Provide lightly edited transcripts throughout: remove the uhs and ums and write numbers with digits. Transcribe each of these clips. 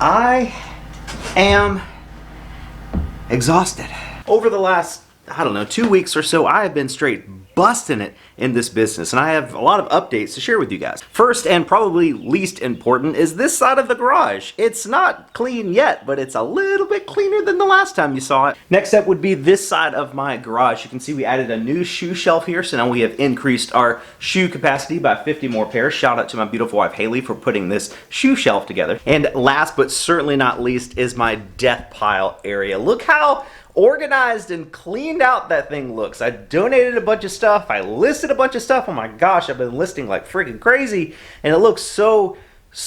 I am exhausted. Over the last, I don't know, 2 weeks or so, I have been straight busting it in this business, and I have a lot of updates to share with you guys. First, and probably least important, is this side of the garage. It's not clean yet, but it's a little bit cleaner than the last time you saw it. Next up would be this side of my garage. You can see we added a new shoe shelf here, so now we have increased our shoe capacity by 50 more pairs. Shout out to my beautiful wife Haley for putting this shoe shelf together. And last but certainly not least is my death pile area. Look how organized and cleaned out that thing looks. I donated a bunch of stuff. I listed a bunch of stuff. Oh my gosh, I've been listing like freaking crazy, and it looks so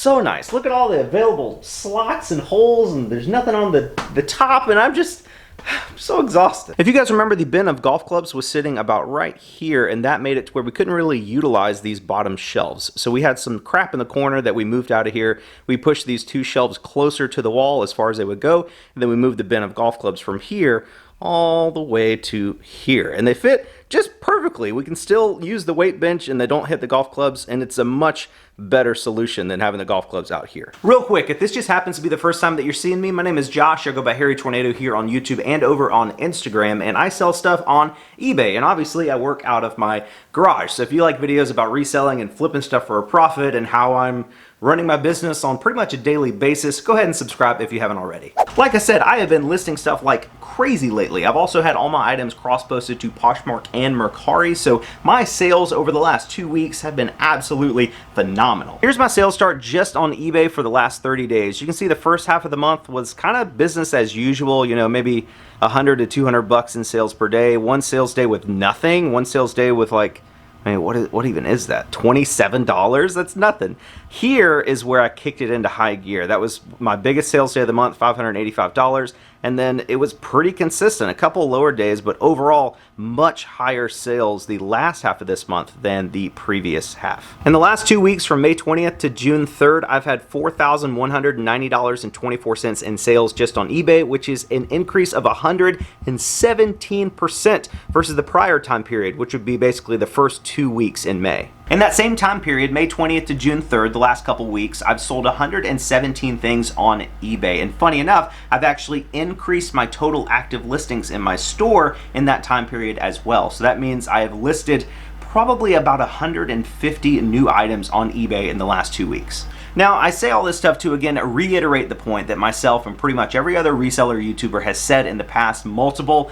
nice. Look at all the available slots and holes, and there's nothing on the top, and I'm so exhausted. If you guys remember, the bin of golf clubs was sitting about right here, and that made it to where we couldn't really utilize these bottom shelves. So we had some crap in the corner that we moved out of here. We pushed these two shelves closer to the wall as far as they would go, and then we moved the bin of golf clubs from here all the way to here, and they fit just perfectly. We can still use the weight bench and they don't hit the golf clubs, and it's a much better solution than having the golf clubs out here. Real quick, if this just happens to be the first time that you're seeing me, my name is Josh. I go by Harry Tornado here on YouTube and over on Instagram, and I sell stuff on eBay, and obviously I work out of my garage. So if you like videos about reselling and flipping stuff for a profit and how I'm running my business on pretty much a daily basis, go ahead and subscribe if you haven't already. Like I said, I have been listing stuff like crazy lately. I've also had all my items cross-posted to Poshmark and Mercari, so my sales over the last 2 weeks have been absolutely phenomenal. Here's my sales chart just on eBay for the last 30 days. You can see the first half of the month was kind of business as usual, you know, maybe 100 to 200 bucks in sales per day. One sales day with nothing, one sales day with like, I mean, what even is that? $27? That's nothing. Here is where I kicked it into high gear. That was my biggest sales day of the month, $585. And then it was pretty consistent, a couple lower days, but overall much higher sales the last half of this month than the previous half. In the last 2 weeks, from May 20th to June 3rd, I've had $4,190.24 in sales just on eBay, which is an increase of 117% versus the prior time period, which would be basically the first 2 weeks in May. In that same time period, May 20th to June 3rd, the last couple weeks, I've sold 117 things on eBay. And funny enough, I've actually increased my total active listings in my store in that time period as well. So that means I have listed probably about 150 new items on eBay in the last 2 weeks. Now, I say all this stuff to, again, reiterate the point that myself and pretty much every other reseller YouTuber has said in the past multiple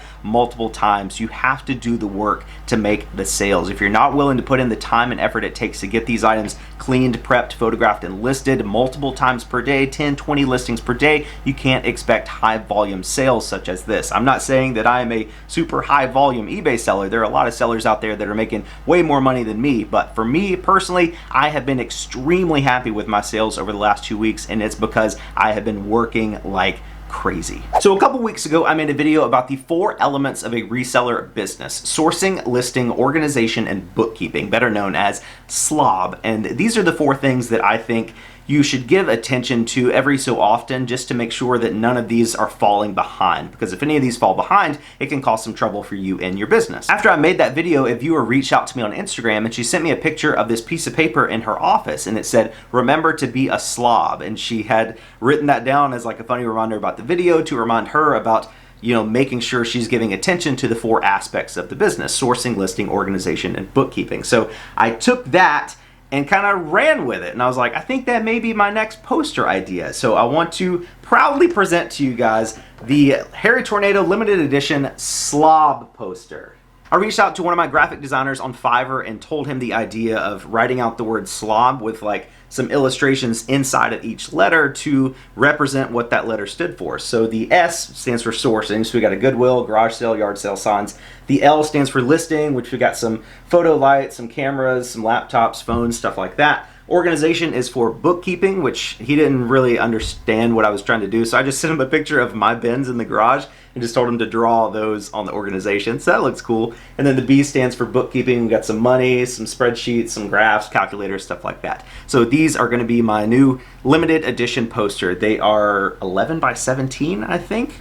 times. You have to do the work to make the sales. If you're not willing to put in the time and effort it takes to get these items cleaned, prepped, photographed, and listed multiple times per day, 10, 20 listings per day, you can't expect high volume sales such as this. I'm not saying that I am a super high volume eBay seller. There are a lot of sellers out there that are making way more money than me, but for me personally, I have been extremely happy with my sales over the last 2 weeks, and it's because I have been working like crazy. So a couple weeks ago, I made a video about the 4 elements of a reseller business: sourcing, listing, organization, and bookkeeping, better known as Slob. And these are the 4 things that I think you should give attention to every so often, just to make sure that none of these are falling behind, because if any of these fall behind, it can cause some trouble for you in your business. After I made that video, a viewer reached out to me on Instagram, and she sent me a picture of this piece of paper in her office, and it said, "Remember to be a slob." And she had written that down as like a funny reminder about the video, to remind her about, you know, making sure she's giving attention to the 4 aspects of the business: sourcing, listing, organization, and bookkeeping. So I took that and kind of ran with it, and I was like, I think that may be my next poster idea. So I want to proudly present to you guys the Harry Tornado limited edition Slob poster. I reached out to one of my graphic designers on Fiverr and told him the idea of writing out the word slob with like some illustrations inside of each letter to represent what that letter stood for. So the S stands for sourcing, so we got a Goodwill, garage sale, yard sale signs. The L stands for listing, which we got some photo lights, some cameras, some laptops, phones, stuff like that. Organization is for bookkeeping, which he didn't really understand what I was trying to do, so I just sent him a picture of my bins in the garage and just told him to draw those on the organization. So that looks cool. And then the B stands for bookkeeping. We got some money, some spreadsheets, some graphs, calculators, stuff like that. So these are going to be my new limited edition poster. They are 11 by 17, I think.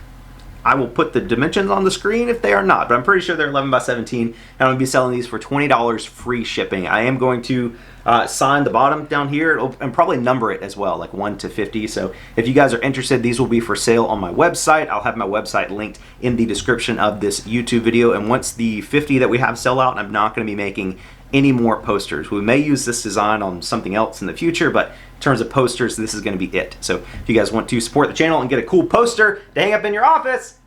I will put the dimensions on the screen if they are not, but I'm pretty sure they're 11 by 17, and I'm going to be selling these for $20 free shipping. I am going to sign the bottom down here and probably number it as well, like 1 to 50. So if you guys are interested, these will be for sale on my website. I'll have my website linked in the description of this YouTube video, and once the 50 that we have sell out, I'm not going to be making any more posters. We may use this design on something else in the future, but in terms of posters, this is going to be it. So if you guys want to support the channel and get a cool poster to hang up in your office,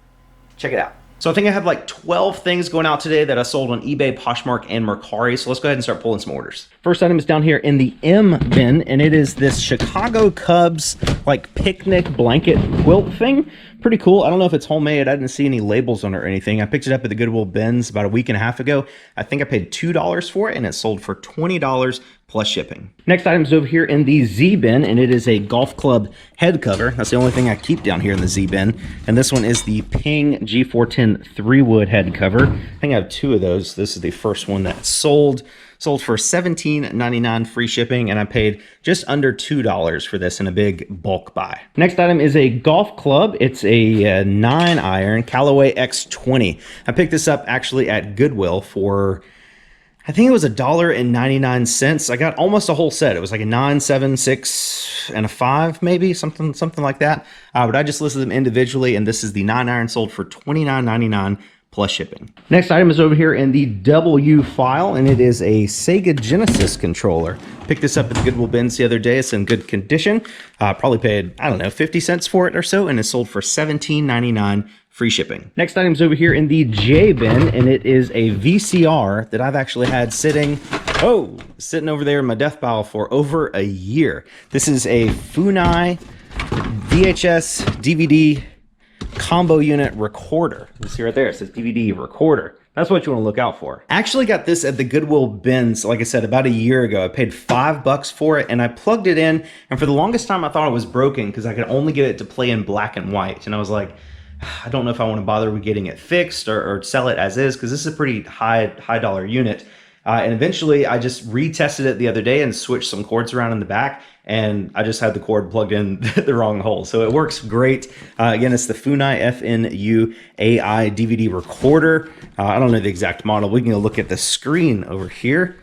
check it out. So I think I have like 12 things going out today that I sold on eBay, Poshmark, and Mercari. So let's go ahead and start pulling some orders. First item is down here in the M bin, and it is this Chicago Cubs like picnic blanket quilt thing. Pretty cool. I don't know if it's homemade. I didn't see any labels on it or anything. I picked it up at the Goodwill bins about a week and a half ago. I think I paid $2 for it, and it sold for $20 plus shipping. Next item is over here in the Z bin, and it is a golf club head cover. That's the only thing I keep down here in the Z bin. And this one is the Ping G410 3-wood head cover. I think I have 2 of those. This is the first one that sold. Sold for $17.99 free shipping, and I paid just under $2 for this in a big bulk buy. Next item is a golf club. It's a 9-iron Callaway X20. I picked this up actually at Goodwill for, I think it was $1.99. I got almost a whole set. It was like a 9, 7, 6, and a 5, maybe something like that. But I just listed them individually, and this is the 9-iron sold for $29.99 plus shipping. Next item is over here in the W file, and it is a Sega Genesis controller. Picked this up at the Goodwill bins the other day. It's in good condition. Probably paid, I don't know, 50 cents for it or so, and it sold for $17.99 free shipping. Next item is over here in the J bin, and it is a VCR that I've actually had sitting over there in my death pile for over a year. This is a Funai VHS DVD combo unit recorder. You see right there, it says DVD recorder. That's what you want to look out for. I actually got this at the Goodwill bins, like I said, about a year ago. I paid $5 for it, and I plugged it in, and for the longest time I thought it was broken because I could only get it to play in black and white. And I was like, I don't know if I want to bother with getting it fixed or sell it as is, because this is a pretty high dollar unit. And eventually I just retested it the other day and switched some cords around in the back, and I just had the cord plugged in the wrong hole. So it works great. Again, it's the Funai FNU AI DVD recorder. I don't know the exact model. We can go look at the screen over here.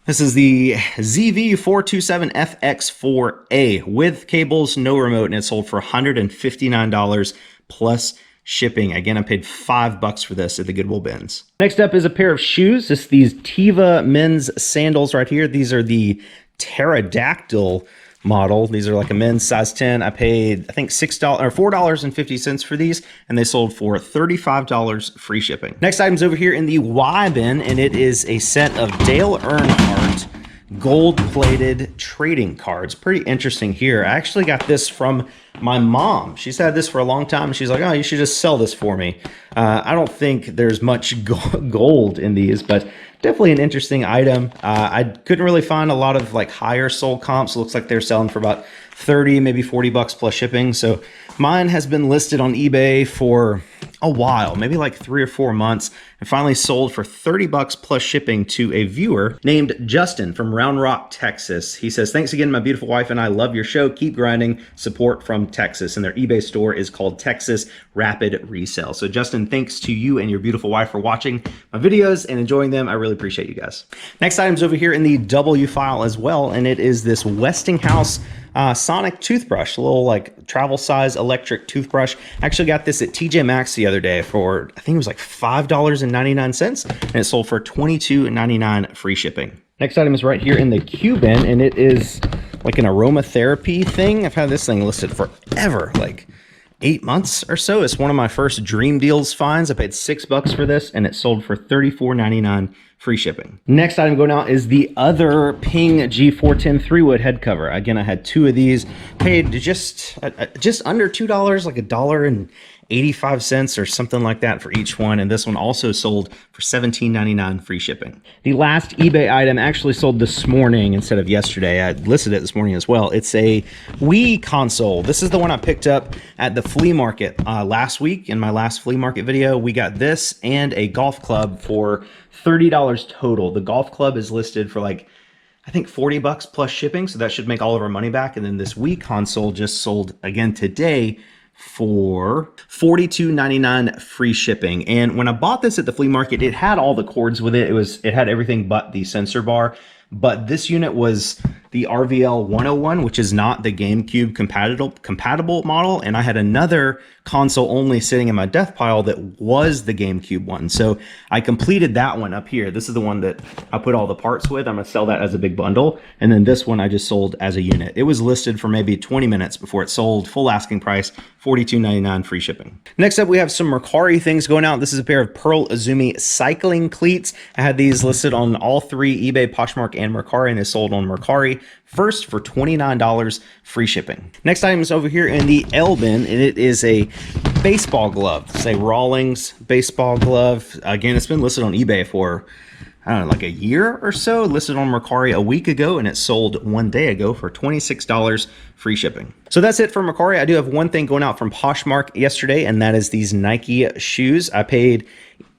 This is the ZV427FX4A with cables, no remote, and it sold for $159 plus shipping. Again, I paid $5 for this at the Goodwill bins. Next up is a pair of shoes. It's these Teva men's sandals right here. These are the pterodactyl model. These are like a men's size 10. I paid, I think, $4.50 for these, and they sold for $35 free shipping. Next item's over here in the Y bin, and it is a set of Dale Earnhardt gold-plated trading cards. Pretty interesting here. I actually got this from my mom. She's had this for a long time, and she's like, oh, you should just sell this for me. I don't think there's much gold in these, but definitely an interesting item. I couldn't really find a lot of like higher sold comps. It looks like they're selling for about 30, maybe 40 bucks plus shipping. So mine has been listed on eBay for a while, maybe like 3 or 4 months, and finally sold for 30 bucks plus shipping to a viewer named Justin from Round Rock, Texas. He says, thanks again, my beautiful wife and I love your show. Keep grinding. Support from Texas. And their eBay store is called Texas Rapid Resale. So Justin, thanks to you and your beautiful wife for watching my videos and enjoying them. I really appreciate you guys. Next item's over here in the W file as well, and it is this Westinghouse Sonic toothbrush, a little like travel size electric toothbrush. I actually got this at TJ Maxx the other day for, I think it was like $5.99, and it sold for $22.99 free shipping. Next item is right here in the Q bin, and it is like an aromatherapy thing. I've had this thing listed forever, like 8 months or so. It's one of my first Dream Deals finds. I paid $6 for this, and it sold for $34.99 free shipping. Next item going out is the other Ping G410 3-wood head cover. Again, I had 2 of these. Paid just under $2, like $1.85 or something like that for each one. And this one also sold for $17.99 free shipping. The last eBay item actually sold this morning instead of yesterday. I listed it this morning as well. It's a Wii Console. This is the one I picked up at the flea market last week. In my last flea market video, we got this and a golf club for $30 total. The golf club is listed for like, I think 40 bucks plus shipping, so that should make all of our money back. And then this Wii Console just sold again today for $42.99 free shipping. And when I bought this at the flea market, it had all the cords with it. It had everything but the sensor bar. But this unit was the RVL 101, which is not the GameCube compatible model. And I had another console only sitting in my death pile that was the GameCube one. So I completed that one up here. This is the one that I put all the parts with. I'm gonna sell that as a big bundle. And then this one I just sold as a unit. It was listed for maybe 20 minutes before it sold. Full asking price, $42.99 free shipping. Next up, we have some Mercari things going out. This is a pair of Pearl Izumi cycling cleats. I had these listed on all three, eBay, Poshmark, and Mercari, and is sold on Mercari first for $29 free shipping. Next item is over here in the L bin, and it is a baseball glove. It's a Rawlings baseball glove. Again, it's been listed on eBay for, I don't know, like a year or so. Listed on Mercari a week ago, and it sold one day ago for $26 free shipping. So that's it for Mercari. I do have one thing going out from Poshmark yesterday, and that is these Nike shoes. I paid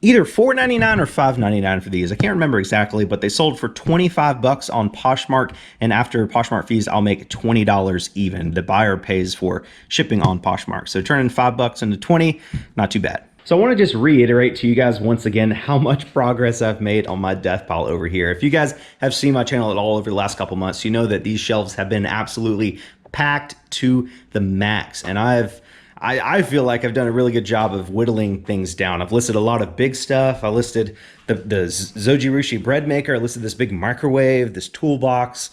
either $4.99 or $5.99 for these. I can't remember exactly, but they sold for 25 bucks on Poshmark, and after Poshmark fees, I'll make $20 even. The buyer pays for shipping on Poshmark. So turning 5 bucks into 20, not too bad. So I want to just reiterate to you guys once again how much progress I've made on my death pile over here. If you guys have seen my channel at all over the last couple months, you know that these shelves have been absolutely packed to the max, and I feel like I've done a really good job of whittling things down. I've listed a lot of big stuff. I listed the Zojirushi bread maker. I listed this big microwave, this toolbox.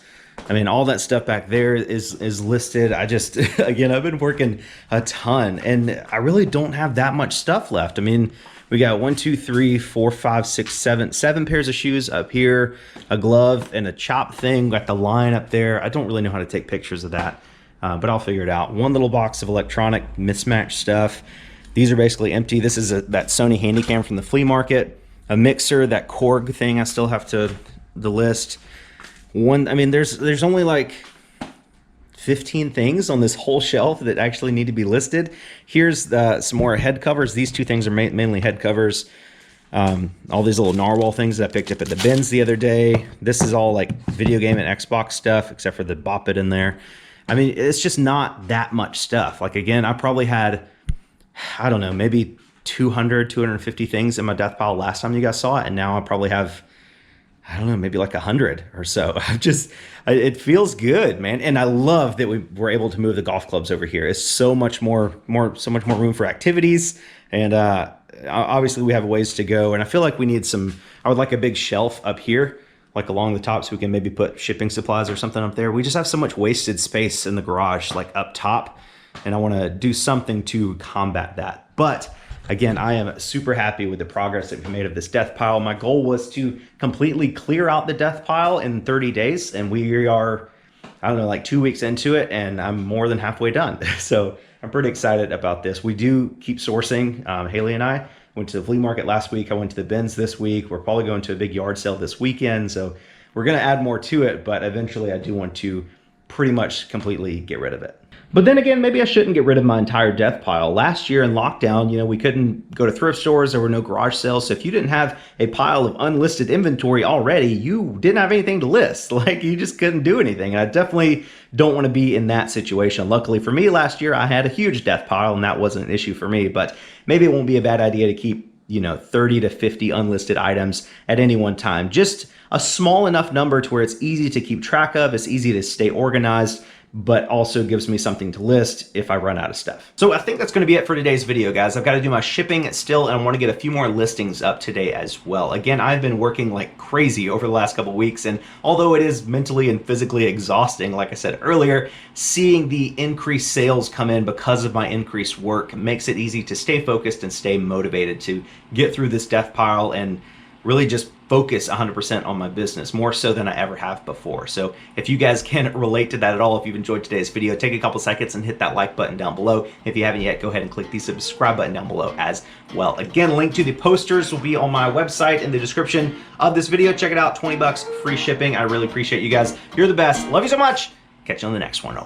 I mean, all that stuff back there is listed. I just, again, I've been working a ton, and I really don't have that much stuff left. I mean, we got 1, 2, 3, 4, 5, 6, 7 pairs of shoes up here, a glove and a chop thing. Got the line up there. I don't really know how to take pictures of that. But I'll figure it out. One little box of electronic mismatched stuff. These are basically empty. This is that Sony Handycam from the flea market. A mixer, that Korg thing I still have to list. I mean, there's only like 15 things on this whole shelf that actually need to be listed. Here's some more head covers. These two things are mainly head covers. All these little narwhal things that I picked up at the bins the other day. This is all like video game and Xbox stuff, except for the Bop It in there. I mean, it's just not that much stuff. Like, again, I probably had, I don't know, maybe 200, 250 things in my death pile last time you guys saw it. And now I probably have, I don't know, maybe like 100 or so. It feels good, man. And I love that we were able to move the golf clubs over here. It's so much more room for activities. And obviously we have ways to go. And I feel like we need I would like a big shelf up here, like along the top, so we can maybe put shipping supplies or something up there. We just have so much wasted space in the garage, like up top, and I want to do something to combat that. But again, I am super happy with the progress that we made of this death pile. My goal was to completely clear out the death pile in 30 days, and we are, I don't know, like 2 weeks into it, and I'm more than halfway done. So I'm pretty excited about this. We do keep sourcing. Haley and I went to the flea market last week. I went to the bins this week. We're probably going to a big yard sale this weekend. So we're going to add more to it, but eventually I do want to pretty much completely get rid of it. But then again, maybe I shouldn't get rid of my entire death pile. Last year in lockdown, you know, we couldn't go to thrift stores. There were no garage sales. So if you didn't have a pile of unlisted inventory already, you didn't have anything to list. Like, you just couldn't do anything. And I definitely don't want to be in that situation. Luckily for me, last year I had a huge death pile, and that wasn't an issue for me. But maybe it won't be a bad idea to keep, you know, 30 to 50 unlisted items at any one time. Just a small enough number to where it's easy to keep track of, it's easy to stay organized, but also gives me something to list if I run out of stuff. So I think that's gonna be it for today's video, guys. I've got to do my shipping still, and I wanna get a few more listings up today as well. Again, I've been working like crazy over the last couple weeks, and although it is mentally and physically exhausting, like I said earlier, seeing the increased sales come in because of my increased work makes it easy to stay focused and stay motivated to get through this death pile and really just focus 100% on my business, more so than I ever have before. So if you guys can relate to that at all, if you've enjoyed today's video, take a couple seconds and hit that like button down below. If you haven't yet, go ahead and click the subscribe button down below as well. Again, link to the posters will be on my website in the description of this video. Check it out, 20 bucks, free shipping. I really appreciate you guys. You're the best. Love you so much. Catch you on the next one.